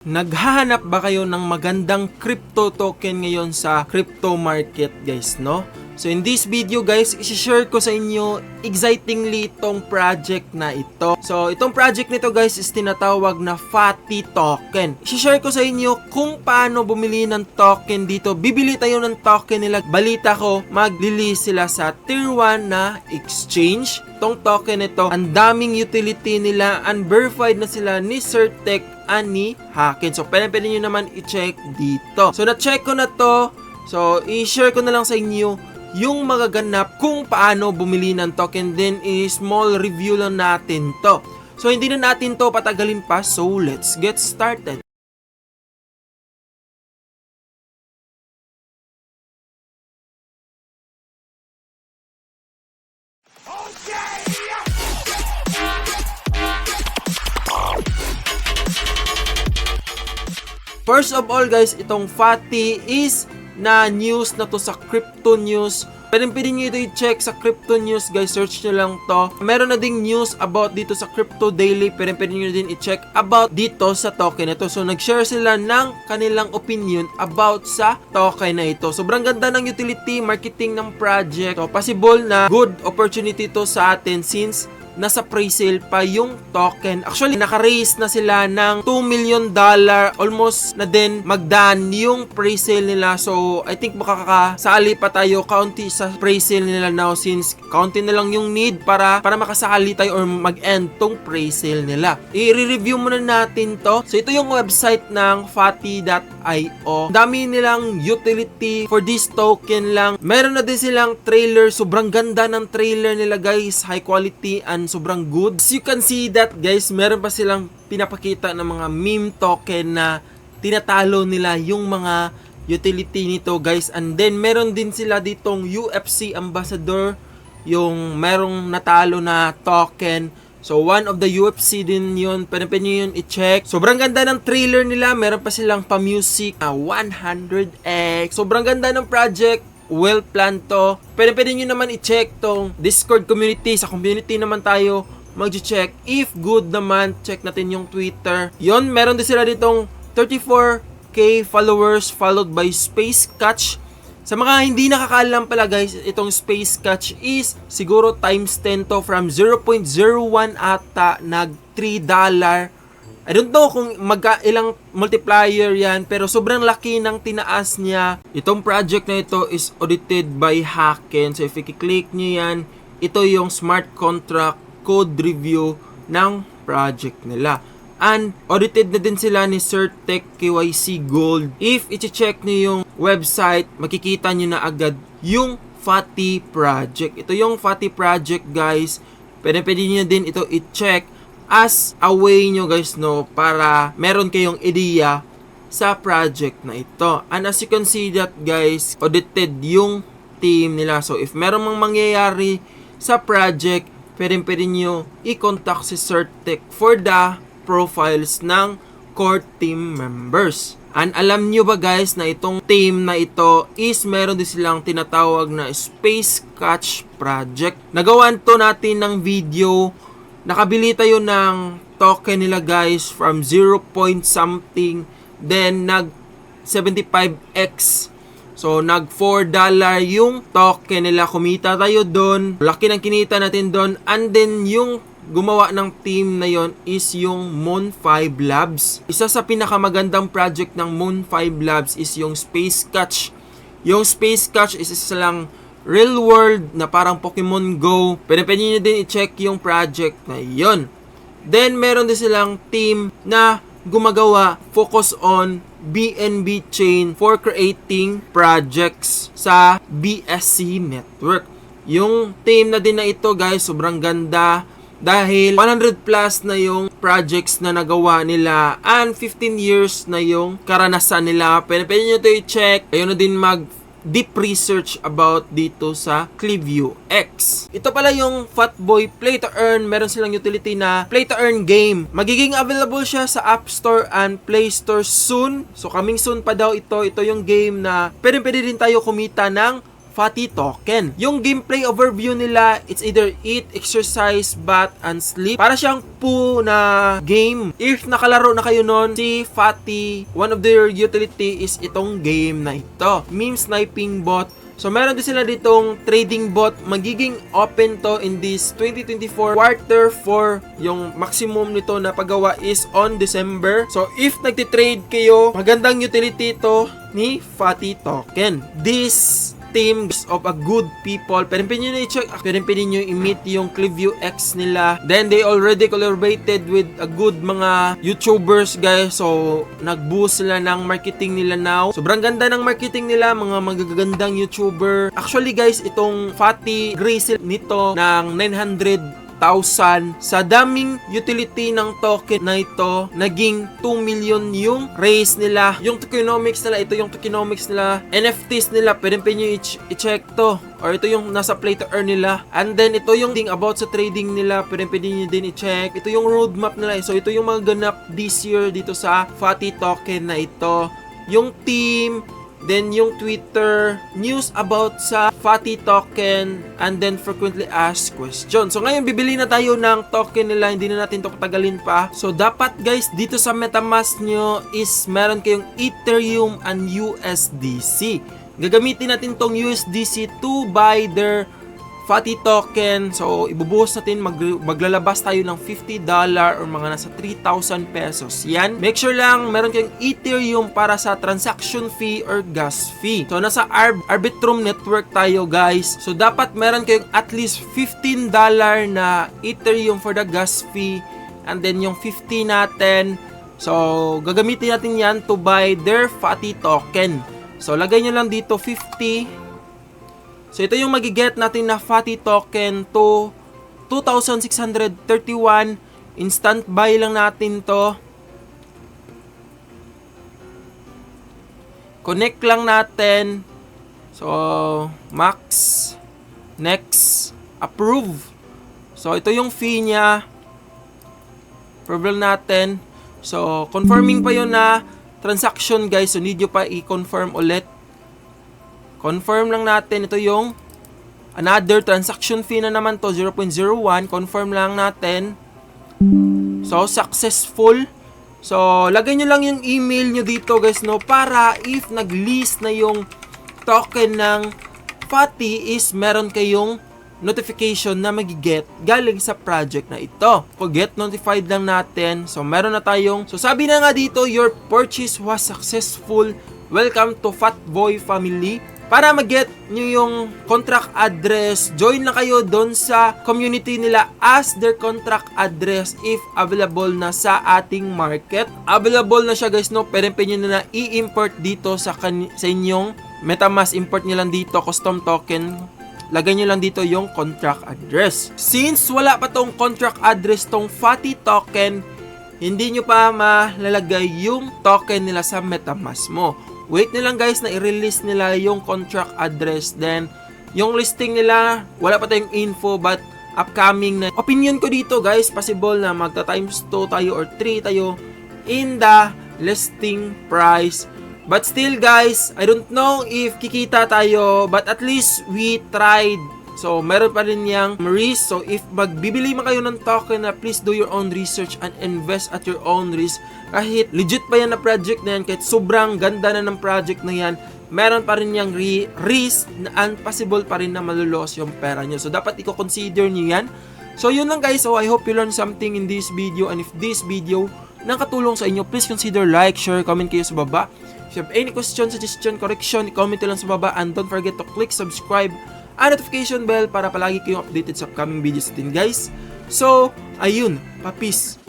Naghahanap ba kayo ng magandang crypto token ngayon sa crypto market, guys, no? So in this video, guys, i-share ko sa inyo excitingly itong project na ito. So itong project nito, guys, is tinatawag na FATI token. I-share ko sa inyo kung paano bumili ng token dito. Bibili tayo ng token nila. Balita ko, mag-release sila sa tier 1 na exchange. Itong token nito, ang daming utility nila, unverified na sila ni Certec ani Haken. So pwede nyo naman i-check dito. So na-check ko na to. So i-share ko na lang sa inyo yung magaganap kung paano bumili ng token. Then small review lang natin to. So hindi na natin to patagalin pa. So let's get started. First of all, guys, itong FATI is na news na to sa Crypto News. Pwede nyo ito i-check sa Crypto News, guys. Search nyo lang to. Meron na ding news about dito sa Crypto Daily. Pwede nyo din i-check about dito sa token na to. So nag-share sila ng kanilang opinion about sa token na ito. Sobrang ganda ng utility, marketing ng project. So possible na good opportunity to sa atin since nasa pre-sale pa yung token. Actually, naka-raise na sila ng $2 million. Almost na din magdaan yung pre-sale nila. So, I think makakasali pa tayo kaunti sa pre-sale nila now since kaunti na lang yung need para makasali tayo or mag-end tong pre-sale nila. I-review muna natin to. So, ito yung website ng fati.io. Dami nilang utility for this token lang. Meron na din silang trailer. Sobrang ganda ng trailer nila, guys. High quality and sobrang good. As you can see that, guys, meron pa silang pinapakita ng mga meme token na tinatalo nila yung mga utility nito, guys. And then meron din sila ditong UFC ambassador, yung merong natalo na token. So one of the UFC din yun. Pwede nyo yun i-check. Sobrang ganda ng trailer nila. Meron pa silang pa-music 100x. Sobrang ganda ng project. Well planned to. Pwede nyo naman i-check tong Discord community. Sa community naman tayo mag-check. If good naman, check natin yung Twitter. Yon, meron din sila ditong 34k followers followed by Space Catch. Sa mga hindi nakakaalam pala, guys, itong Space Catch is siguro times 10 to from 0.01 ata nag $3. I don't know kung ilang multiplier yan, pero sobrang laki ng tinaas niya. Itong project na ito is audited by Haken. So if i-click nyo yan, ito yung smart contract code review ng project nila. And audited na din sila ni Certec KYC Gold. If i-check nyo yung website, makikita nyo na agad yung FATI project. Ito yung FATI project, guys. Pwede nyo din ito i-check as a way nyo, guys, no, para meron kayong idea sa project na ito. And as you can see that, guys, audited yung team nila. So if meron mang mangyayari sa project, pwede nyo i-contact si Certec for the profiles ng core team members. And alam nyo ba, guys, na itong team na ito is meron din silang tinatawag na Space Catch project. Nagawan to natin ng video. Nakabili tayo ng token nila, guys, from 0 point something, then nag 75x. So nag $4 yung token nila. Kumita tayo doon. Laki ng kinita natin doon. And then yung gumawa ng team na yon is yung Moon5 Labs. Isa sa pinakamagandang project ng Moon5 Labs is yung Space Catch. Yung Space Catch is isa lang real world na parang Pokemon Go. Pwede nyo din i-check yung project na yon. Then meron din silang team na gumagawa, focus on BNB chain for creating projects sa BSC network. Yung team na din na ito, guys, sobrang ganda dahil 100 plus na yung projects na nagawa nila and 15 years na yung karanasan nila. Pwede nyo ito i-check. Ayun na din deep research about dito sa Cliview X. Ito pala yung Fatboy Play to Earn. Meron silang utility na Play to Earn game. Magiging available siya sa App Store and Play Store soon. So coming soon pa daw ito. Ito yung game na pwede din tayo kumita ng FATI token. Yung gameplay overview nila, it's either eat, exercise, bath, and sleep. Para siyang po na game. If nakalaro na kayo nun, si FATI, one of their utility is itong game na ito. Meme sniping bot. So, meron din sila ditong trading bot. Magiging open to in this 2024 quarter 4. Yung maximum nito na paggawa is on December. So, if nagtitrade kayo, magandang utility to ni FATI token. This team of a good people. Pero pwede nyo i-check. Pwede nyo i-meet yung Cliview X nila. Then, they already collaborated with a good mga YouTubers, guys. So, nag-boost sila ng marketing nila now. Sobrang ganda ng marketing nila. Mga magagandang YouTuber. Actually, guys, itong FATI Grace nito ng 900,000 sa daming utility ng token na ito, naging 2 million yung raise nila. Yung tokenomics nila, ito yung tokenomics nila. NFTs nila, pwede nyo i-check to. Or ito yung nasa play to earn nila. And then, ito yung thing about sa trading nila, pwede nyo din i-check. Ito yung roadmap nila. So, ito yung mga ganap this year dito sa FATI token na ito. Yung team, then yung Twitter, news about sa FATI token, and then frequently asked questions. So ngayon bibili na tayo ng token nila, hindi na natin to patagalin pa. So dapat guys, dito sa MetaMask nyo is meron kayong Ethereum and USDC. Gagamitin natin tong USDC to buy their FATI token. So, ibubuhos natin, maglalabas tayo ng $50 or mga nasa 3,000 pesos. Yan. Make sure lang, meron kayong Ethereum para sa transaction fee or gas fee. So, nasa Arbitrum network tayo, guys. So, dapat meron kayong at least $15 na Ethereum for the gas fee. And then, yung 50 natin. So, gagamitin natin yan to buy their FATI token. So, lagay nyo lang dito 50. So, ito yung magiget natin na FATI token to 2,631. Instant buy lang natin to. Connect lang natin. So, max. Next. Approve. So, ito yung fee niya. Approve natin. So, confirming pa yun na transaction, guys. So, need nyo pa i-confirm ulit. Confirm lang natin. Ito yung another transaction fee na naman to, 0.01. Confirm lang natin. So, successful. So, lagay nyo lang yung email nyo dito, guys, no? Para if nag-list na yung token ng FATI is meron kayong notification na magiget galing sa project na ito. So, get notified lang natin. So, meron na tayong, so sabi na nga dito, your purchase was successful. Welcome to Fatboy family. Para mag-get nyo yung contract address, join na kayo doon sa community nila as their contract address if available na sa ating market. Available na siya, guys, no? Pwede nyo na i-import dito sa inyong MetaMask. Import nyo lang dito, custom token. Lagay nyo lang dito yung contract address. Since wala pa tong contract address tong FATI token, hindi nyo pa malalagay yung token nila sa MetaMask mo. Wait nyo lang, guys, na i-release nila yung contract address. Then, yung listing nila, wala pa tayong info but upcoming na. Opinion ko dito, guys, possible na magta times 2 tayo or 3 tayo in the listing price. But still, guys, I don't know if kikita tayo, but at least we tried. So, meron pa rin yung risk. So, if magbibili man kayo ng token na, please do your own research and invest at your own risk. Kahit legit pa yan na project na yan, kahit sobrang ganda na ng project na yan, meron pa rin yung risk na possible pa rin na malulos yung pera nyo. So, dapat i-consider nyo yan. So, yun lang, guys. So, I hope you learned something in this video. And if this video nakatulong sa inyo, please consider like, share, comment kayo sa baba. If you have any question, suggestion, correction, comment lang sa baba. And don't forget to click subscribe and notification bell para palagi kayong updated sa upcoming videos natin, guys. So, ayun, papis.